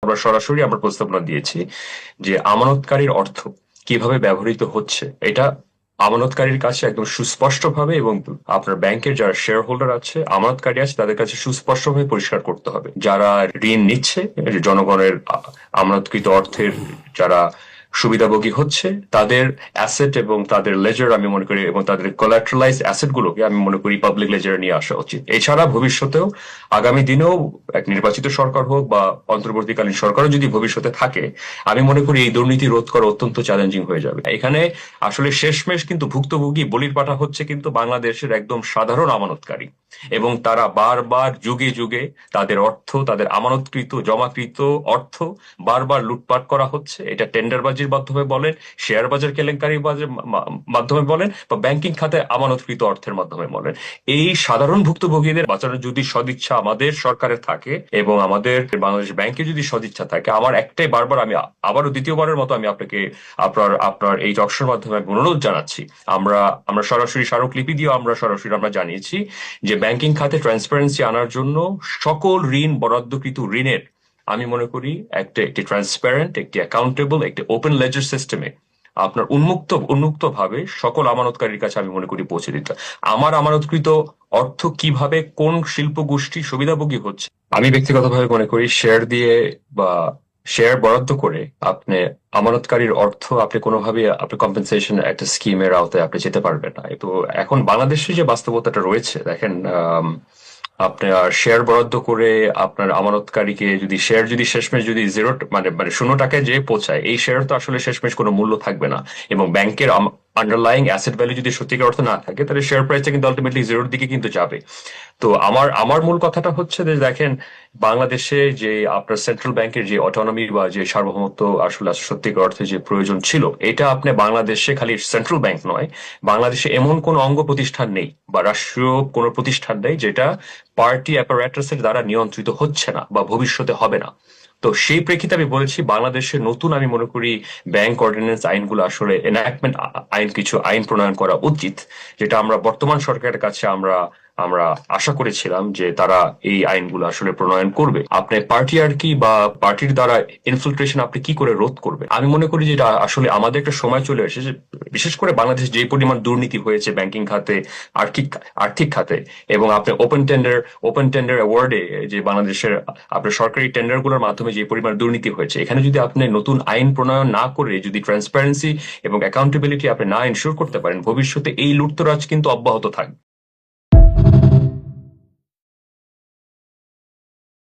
আমরা সরাসরি আমরা প্রস্তাবনা দিয়েছি যে আমানতকারীর অর্থ কিভাবে ব্যবহৃত হচ্ছে এটা আমানতকারীর কাছে একদম সুস্পষ্টভাবে এবং আপনার ব্যাংকের যারা শেয়ার হোল্ডার আছে আমানতকারী আছে তাদের কাছে সুস্পষ্টভাবে পরিষ্কার করতে হবে। যারা ঋণ নিচ্ছে জনগণের আমানতকৃত অর্থের যারা সুবিধাভোগী হচ্ছে তাদের অ্যাসেট এবং তাদের লেজার আমি মনে করি এবং তাদের কোলাট্রালাইজ অ্যাসেট গুলোকে আমি মনে করি পাবলিক লেজারে নিয়ে আসা উচিত। এছাড়া ভবিষ্যতেও আগামী দিনেও এক নির্বাচিত সরকার হোক বা অন্তর্বর্তীকালীন সরকারও যদি ভবিষ্যতে থাকে আমি মনে করি এই দুর্নীতি রোধ করা অত্যন্ত চ্যালেঞ্জিং হয়ে যাবে। এখানে আসলে শেষমেশ কিন্তু ভুক্তভোগী বলির পাঠা হচ্ছে কিন্তু বাংলাদেশের একদম সাধারণ আমানতকারী এবং তারা বারবার যুগে যুগে তাদের অর্থ তাদের আমানতকৃত জমাকৃত অর্থ বারবার লুটপাট করা হচ্ছে। এটা টেন্ডারবাজির মাধ্যমে বলেন, শেয়ার বাজার কেলেঙ্কারির মাধ্যমে বলেন বা ব্যাংকিং খাতে আমানতকৃত অর্থের মাধ্যমে বলেন। এই সাধারণ ভুক্তভোগীদের বাঁচানোর যদি সদিচ্ছা আমাদের সরকারের থাকে এবং আমাদের বাংলাদেশ ব্যাংকে যদি সদিচ্ছা থাকে, আমার একটাই বারবার আমি আবারও দ্বিতীয়বারের মতো আমি আপনাকে আপনার আপনার এই টকশোর মাধ্যমে অনুরোধ জানাচ্ছি। আমরা আমরা সরাসরি স্মারকলিপি দিয়েও আমরা সরাসরি আমরা জানিয়েছি যে ব্যাংকিং খাতে ট্রান্সপারেন্সি আনার জন্য সকল ঋণ বরাদ্দকৃত ঋণের আমি মনে করি একটি ট্রান্সপারেন্ট একটি অ্যাকাউন্টেবল একটি ওপেন লেজার সিস্টেমে আপনার উন্মুক্ত ভাবে সকল আমানতকারীর কাছে আমি মনে করি পৌঁছে দিতে। আমার আমানতকৃত অর্থ কিভাবে কোন শিল্প গোষ্ঠী সুবিধাভোগী হচ্ছে আমি ব্যক্তিগতভাবে মনে করি শেয়ার দিয়ে বা শেয়ার বরাদ্দ করে আপনি আমানতকারীর অর্থ আপনি কোনোভাবে আপনি কম্পেনসেশন একটা স্কিমের আওতায় আপনি যেতে পারবেন না। তো এখন বাংলাদেশে যে বাস্তবতাটা রয়েছে দেখেন, আপনার শেয়ার বরাদ্দ করে আপনার আমানতকারীকে যদি শেয়ার যদি শেষমেশ যদি জিরো মানে মানে 0 টাকায় যে পৌঁছায় এই শেয়ার তো আসলে শেষমেশ কোনো মূল্য থাকবে না। এবং ব্যাংকের আন্ডারলাইং অ্যাসেট ভ্যালু যদি সত্যিকার অর্থ না থাকে তাহলে শেয়ার প্রাইসটা কিন্তু আলটিমেটলি জিরোর দিকে কিন্তু যাবে। তো আমার আমার মূল কথাটা হচ্ছে যে দেখেন, বাংলাদেশে যে আপনার সেন্ট্রাল ব্যাংকের যে অটোনমি বা যে সার্বভৌমত্ব আসলে সত্যিকার অর্থে যে প্রয়োজন ছিল এটা আপনি বাংলাদেশে খালি সেন্ট্রাল ব্যাংক নয়, বাংলাদেশে এমন কোনো অঙ্গ প্রতিষ্ঠান নেই বা রাষ্ট্রীয় কোনো প্রতিষ্ঠান নেই যেটা পার্টি অ্যাপারেটাসের দ্বারা নিয়ন্ত্রিত হচ্ছে না বা ভবিষ্যতে হবে না। তো সেই প্রেক্ষিতে আমি বলেছি বাংলাদেশের নতুন আমি মনে করি ব্যাংক অর্ডিন্যান্স আইনগুলো আসলে এনাক্টমেন্ট আইন কিছু আইন প্রণয়ন করা উচিত, যেটা আমরা বর্তমান সরকারের কাছে আমরা আমরা আশা করেছিলাম যে তারা এই আইনগুলো আসলে প্রণয়ন করবে। আপনি পার্টিয়ার্কি বা পার্টির দ্বারা ইনফিলট্রেশন আপনি কি করে রোধ করবেন? আমি মনে করি যে এটা আসলে আমাদের একটা সময় চলে এসেছে, বিশেষ করে বাংলাদেশ যে পরিমাণ দুর্নীতি হয়েছে ব্যাংকিং খাতে, আর্থিক আর্থিক খাতে, এবং আপনি ওপেন টেন্ডার অ্যাওয়ার্ডে যে বাংলাদেশের আপনার সরকারি টেন্ডার গুলোর মাধ্যমে যে পরিমাণ দুর্নীতি হয়েছে, এখানে যদি আপনি নতুন আইন প্রণয়ন না করে যদি ট্রান্সপারেন্সি এবং অ্যাকাউন্টেবিলিটি আপনি না এনশিওর করতে পারেন ভবিষ্যতে এই লুটতরাজ কিন্তু অব্যাহত থাকবে।